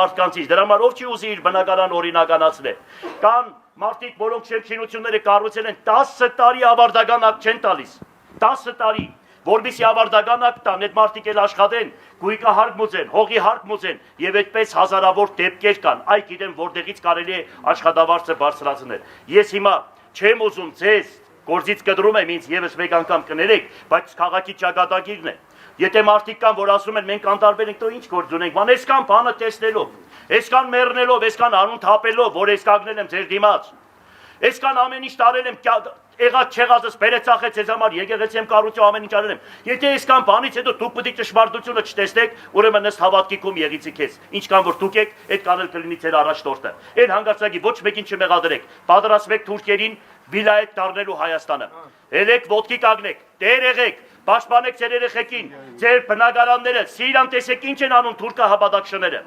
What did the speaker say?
մարդկանցից, դրա համար ով չի ուզի իր բնակարան օրինականացնել։ Կան մարդիկ, որոնք շեմքինությունները կառուցել են 10 տարի ավարտական ակտ չեն տալիս, 10 տարի, որպեսզի ավարտական ակտ տան, այդ մարդիկ էլ աշխատեն, գույկա հարկ մուծեն, հողի հարկ մուծեն, եւ այդպես հազարավոր դեպքեր կան, այ գիտեմ որտեղից կարելի է աշխատավարձը բարձրացնել։ Ես հիմա չեմ ուզում ձեզ գործից կտրում եմ ինձ եւս մեկ անգամ կներեք, բայց քաղաքի ճակատագիրն է։ Եթե մարդիկ կան, որ ասում են մենք անտարբեր ենք, તો ինչ գործ ունենք, ման այսքան բանը տեսնելով, այսքան մեռնելով, այսքան անուն թափելով, որ ես կանգնել եմ ձեր դիմաց, այսքան ամեն ինչ տարել եմ, եղած չեղածս բերեցախեց ձեզ համար, եկեղեցի եմ կառուցում, ամեն ինչ արել եմ։ Եթե այսքան բանից հետո դուք պետք է ճշմարտությունը չտեսնեք, ուրեմն ըստ հավատքի կում եղիցի քեզ։ Ինչքան որ դուք եք, այդ կանել կլինի ձեր առաջնորդը։ Այն հանգարցակի ոչ մեկին չմեղադրեք, պատրաստվեք թուրքերին վիլայետ դառնելու Հայաստանը։ Ելեք ոտքի կանգնեք, տեր եղեք, պաշտպանեք ձեր երեխեքին, ձեր բնակարանները, Սիրիան տեսեք ինչ են անում թուրքահաբադակշները։